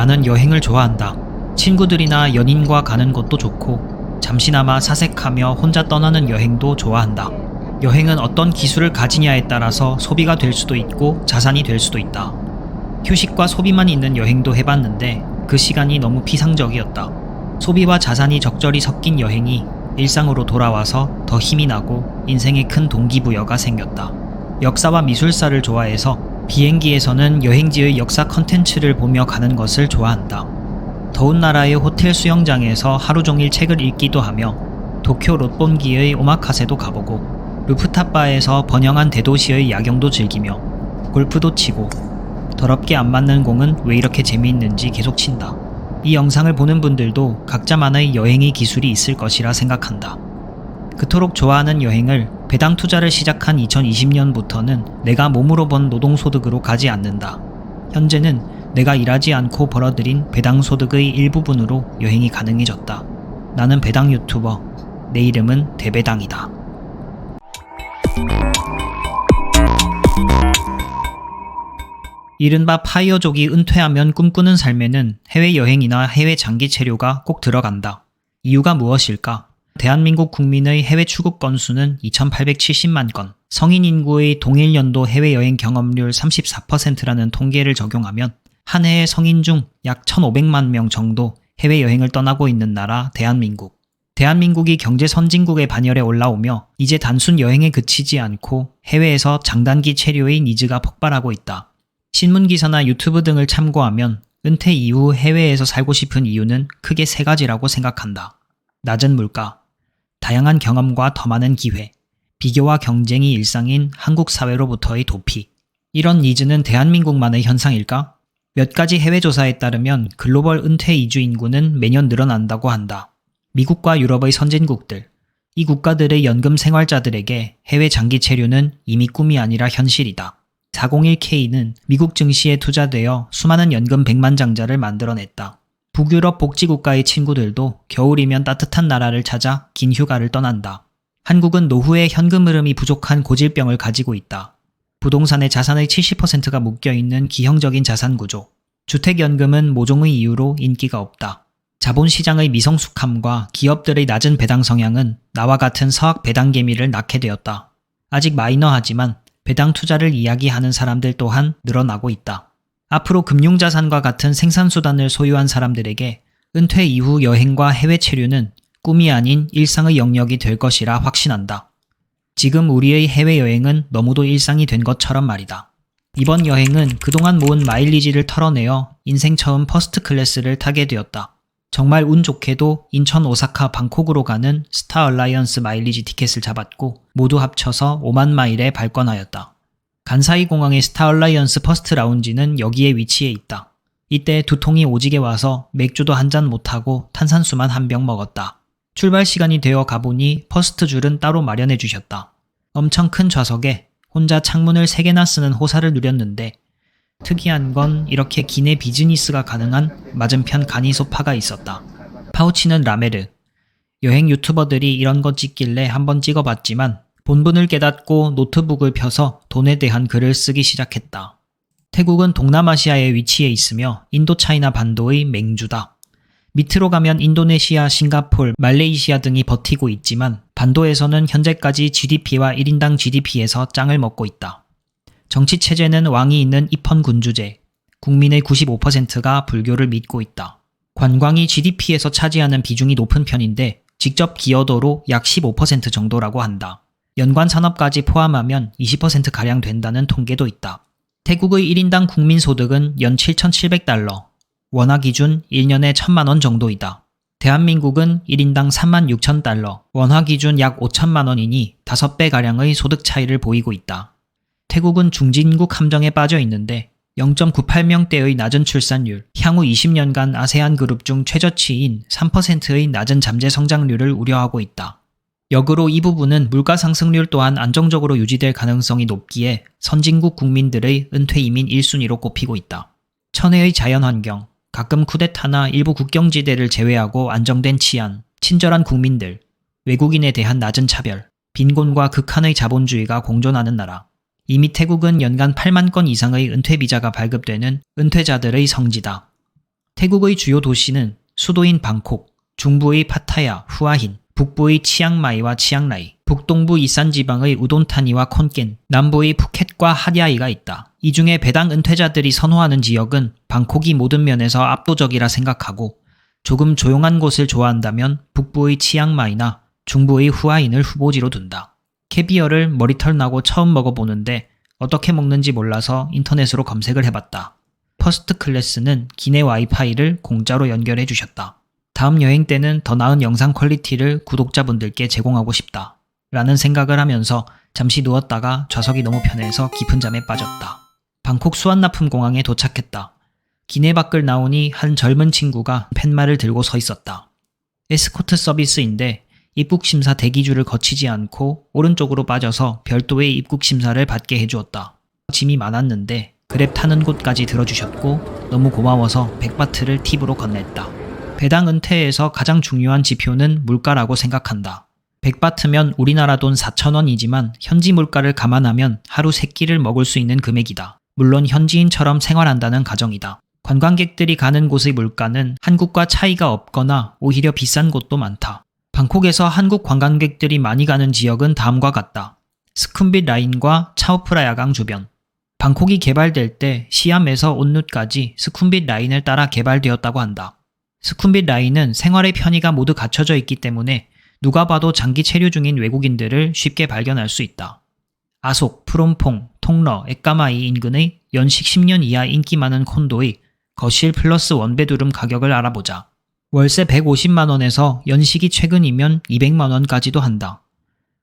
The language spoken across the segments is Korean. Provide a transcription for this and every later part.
나는 여행을 좋아한다. 친구들이나 연인과 가는 것도 좋고 잠시나마 사색하며 혼자 떠나는 여행도 좋아한다. 여행은 어떤 기술을 가지냐에 따라서 소비가 될 수도 있고 자산이 될 수도 있다. 휴식과 소비만 있는 여행도 해봤는데 그 시간이 너무 피상적이었다. 소비와 자산이 적절히 섞인 여행이 일상으로 돌아와서 더 힘이 나고 인생에 큰 동기부여가 생겼다. 역사와 미술사를 좋아해서 비행기에서는 여행지의 역사 컨텐츠를 보며 가는 것을 좋아한다. 더운 나라의 호텔 수영장에서 하루 종일 책을 읽기도 하며 도쿄 롯본기의 오마카세도 가보고 루프탑바에서 번영한 대도시의 야경도 즐기며 골프도 치고 더럽게 안 맞는 공은 왜 이렇게 재미있는지 계속 친다. 이 영상을 보는 분들도 각자만의 여행의 기술이 있을 것이라 생각한다. 그토록 좋아하는 여행을 배당 투자를 시작한 2020년부터는 내가 몸으로 번 노동소득으로 가지 않는다. 현재는 내가 일하지 않고 벌어들인 배당 소득의 일부분으로 여행이 가능해졌다. 나는 배당 유튜버, 내 이름은 대배당이다. 이른바 파이어족이 은퇴하면 꿈꾸는 삶에는 해외여행이나 해외 장기 체류가 꼭 들어간다. 이유가 무엇일까? 대한민국 국민의 해외 출국 건수는 2,870만 건, 성인 인구의 동일 연도 해외여행 경험률 34%라는 통계를 적용하면 한 해의 성인 중 약 1,500만 명 정도 해외여행을 떠나고 있는 나라 대한민국. 대한민국이 경제 선진국의 반열에 올라오며 이제 단순 여행에 그치지 않고 해외에서 장단기 체류의 니즈가 폭발하고 있다. 신문기사나 유튜브 등을 참고하면 은퇴 이후 해외에서 살고 싶은 이유는 크게 세 가지라고 생각한다. 낮은 물가, 다양한 경험과 더 많은 기회, 비교와 경쟁이 일상인 한국 사회로부터의 도피. 이런 니즈는 대한민국만의 현상일까? 몇 가지 해외 조사에 따르면 글로벌 은퇴 이주 인구는 매년 늘어난다고 한다. 미국과 유럽의 선진국들, 이 국가들의 연금 생활자들에게 해외 장기 체류는 이미 꿈이 아니라 현실이다. 401K는 미국 증시에 투자되어 수많은 연금 백만장자를 만들어냈다. 북유럽 복지국가의 친구들도 겨울이면 따뜻한 나라를 찾아 긴 휴가를 떠난다. 한국은 노후에 현금 흐름이 부족한 고질병을 가지고 있다. 부동산의 자산의 70%가 묶여있는 기형적인 자산 구조. 주택연금은 모종의 이유로 인기가 없다. 자본시장의 미성숙함과 기업들의 낮은 배당 성향은 나와 같은 서학 배당개미를 낳게 되었다. 아직 마이너하지만 배당 투자를 이야기하는 사람들 또한 늘어나고 있다. 앞으로 금융자산과 같은 생산수단을 소유한 사람들에게 은퇴 이후 여행과 해외 체류는 꿈이 아닌 일상의 영역이 될 것이라 확신한다. 지금 우리의 해외여행은 너무도 일상이 된 것처럼 말이다. 이번 여행은 그동안 모은 마일리지를 털어내어 인생 처음 퍼스트 클래스를 타게 되었다. 정말 운 좋게도 인천, 오사카, 방콕으로 가는 스타 얼라이언스 마일리지 티켓을 잡았고 모두 합쳐서 5만 마일에 발권하였다. 간사이 공항의 스타 얼라이언스 퍼스트 라운지는 여기에 위치해 있다. 이때 두통이 오지게 와서 맥주도 한 잔 못하고 탄산수만 한 병 먹었다. 출발 시간이 되어 가보니 퍼스트 줄은 따로 마련해 주셨다. 엄청 큰 좌석에 혼자 창문을 3개나 쓰는 호사를 누렸는데 특이한 건 이렇게 기내 비즈니스가 가능한 맞은편 간이 소파가 있었다. 파우치는 라메르. 여행 유튜버들이 이런 거 찍길래 한번 찍어봤지만 본분을 깨닫고 노트북을 펴서 돈에 대한 글을 쓰기 시작했다. 태국은 동남아시아에 위치해 있으며 인도차이나 반도의 맹주다. 밑으로 가면 인도네시아, 싱가폴, 말레이시아 등이 버티고 있지만 반도에서는 현재까지 GDP와 1인당 GDP에서 짱을 먹고 있다. 정치체제는 왕이 있는 입헌군주제, 국민의 95%가 불교를 믿고 있다. 관광이 GDP에서 차지하는 비중이 높은 편인데 직접 기여도로 약 15% 정도라고 한다. 연관 산업까지 포함하면 20%가량 된다는 통계도 있다. 태국의 1인당 국민소득은 연 7,700달러, 원화 기준 1년에 1,000만 원 정도이다. 대한민국은 1인당 36,000달러, 원화 기준 약 5천만 원이니 5배가량의 소득 차이를 보이고 있다. 태국은 중진국 함정에 빠져 있는데 0.98명대의 낮은 출산율, 향후 20년간 아세안 그룹 중 최저치인 3%의 낮은 잠재 성장률을 우려하고 있다. 역으로 이 부분은 물가 상승률 또한 안정적으로 유지될 가능성이 높기에 선진국 국민들의 은퇴 이민 1순위로 꼽히고 있다. 천혜의 자연환경, 가끔 쿠데타나 일부 국경지대를 제외하고 안정된 치안, 친절한 국민들, 외국인에 대한 낮은 차별, 빈곤과 극한의 자본주의가 공존하는 나라. 이미 태국은 연간 8만 건 이상의 은퇴비자가 발급되는 은퇴자들의 성지다. 태국의 주요 도시는 수도인 방콕, 중부의 파타야, 후아힌, 북부의 치앙마이와 치앙라이, 북동부 이산지방의 우돈타니와 콘켄, 남부의 푸켓과 핫야이가 있다. 이 중에 배당 은퇴자들이 선호하는 지역은 방콕이 모든 면에서 압도적이라 생각하고 조금 조용한 곳을 좋아한다면 북부의 치앙마이나 중부의 후아힌을 후보지로 둔다. 캐비어를 머리털 나고 처음 먹어보는데 어떻게 먹는지 몰라서 인터넷으로 검색을 해봤다. 퍼스트 클래스는 기내 와이파이를 공짜로 연결해 주셨다. 다음 여행 때는 더 나은 영상 퀄리티를 구독자분들께 제공하고 싶다. 라는 생각을 하면서 잠시 누웠다가 좌석이 너무 편해서 깊은 잠에 빠졌다. 방콕 수완나품공항에 도착했다. 기내 밖을 나오니 한 젊은 친구가 팻말을 들고 서 있었다. 에스코트 서비스인데 입국심사 대기줄을 거치지 않고 오른쪽으로 빠져서 별도의 입국심사를 받게 해주었다. 짐이 많았는데 그랩 타는 곳까지 들어주셨고 너무 고마워서 100바트를 팁으로 건넸다. 배당 은퇴에서 가장 중요한 지표는 물가라고 생각한다. 100바트면 우리나라 돈 4,000원이지만 현지 물가를 감안하면 하루 3끼를 먹을 수 있는 금액이다. 물론 현지인처럼 생활한다는 가정이다. 관광객들이 가는 곳의 물가는 한국과 차이가 없거나 오히려 비싼 곳도 많다. 방콕에서 한국 관광객들이 많이 가는 지역은 다음과 같다. 스쿰빗 라인과 차오프라 야강 주변. 방콕이 개발될 때 시암에서 온누까지 스쿰빗 라인을 따라 개발되었다고 한다. 스쿰빗 라인은 생활의 편의가 모두 갖춰져 있기 때문에 누가 봐도 장기 체류 중인 외국인들을 쉽게 발견할 수 있다. 아속, 프롬퐁, 통러, 에까마이 인근의 연식 10년 이하 인기 많은 콘도의 거실 플러스 원베드룸 가격을 알아보자. 월세 150만원에서 연식이 최근이면 200만원까지도 한다.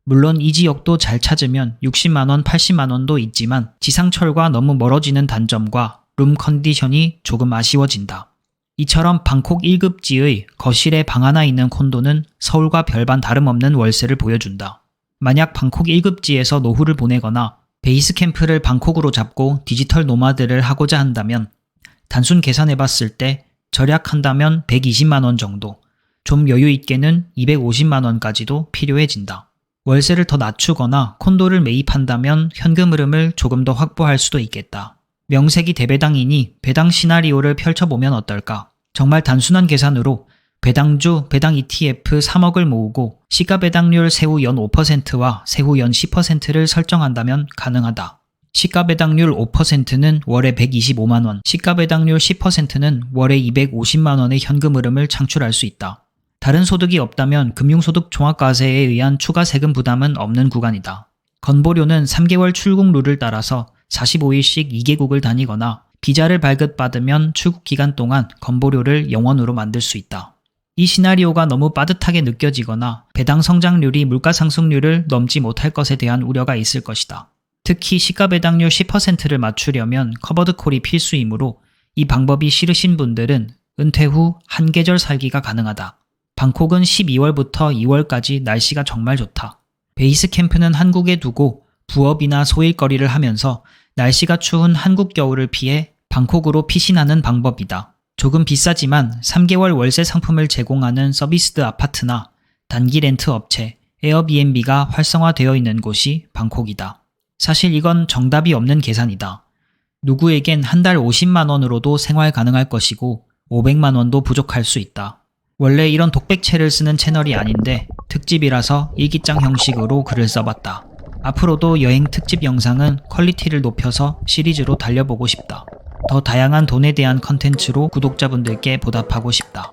물론 이 지역도 잘 찾으면 60만원, 80만원도 있지만 지상철과 너무 멀어지는 단점과 룸 컨디션이 조금 아쉬워진다. 이처럼 방콕 1급지의 거실에 방 하나 있는 콘도는 서울과 별반 다름없는 월세를 보여준다. 만약 방콕 1급지에서 노후를 보내거나 베이스 캠프를 방콕으로 잡고 디지털 노마드를 하고자 한다면 단순 계산해봤을 때 절약한다면 120만원 정도, 좀 여유있게는 250만원까지도 필요해진다. 월세를 더 낮추거나 콘도를 매입한다면 현금 흐름을 조금 더 확보할 수도 있겠다. 명색이 대배당이니 배당 시나리오를 펼쳐보면 어떨까? 정말 단순한 계산으로 배당주, 배당 ETF 3억을 모으고 시가 배당률 세후 연 5%와 세후 연 10%를 설정한다면 가능하다. 시가 배당률 5%는 월에 125만원, 시가 배당률 10%는 월에 250만원의 현금 흐름을 창출할 수 있다. 다른 소득이 없다면 금융소득 종합과세에 의한 추가 세금 부담은 없는 구간이다. 건보료는 3개월 출국 룰을 따라서 45일씩 2개국을 다니거나 비자를 발급받으면 출국 기간 동안 건보료를 0원으로 만들 수 있다. 이 시나리오가 너무 빠듯하게 느껴지거나 배당 성장률이 물가 상승률을 넘지 못할 것에 대한 우려가 있을 것이다. 특히 시가 배당률 10%를 맞추려면 커버드콜이 필수이므로 이 방법이 싫으신 분들은 은퇴 후 한 계절 살기가 가능하다. 방콕은 12월부터 2월까지 날씨가 정말 좋다. 베이스 캠프는 한국에 두고 부업이나 소일거리를 하면서 날씨가 추운 한국 겨울을 피해 방콕으로 피신하는 방법이다. 조금 비싸지만 3개월 월세 상품을 제공하는 서비스드 아파트나 단기 렌트 업체, 에어비앤비가 활성화되어 있는 곳이 방콕이다. 사실 이건 정답이 없는 계산이다. 누구에겐 한 달 50만원으로도 생활 가능할 것이고 500만원도 부족할 수 있다. 원래 이런 독백체를 쓰는 채널이 아닌데 특집이라서 일기장 형식으로 글을 써봤다. 앞으로도 여행 특집 영상은 퀄리티를 높여서 시리즈로 달려보고 싶다. 더 다양한 돈에 대한 컨텐츠로 구독자분들께 보답하고 싶다.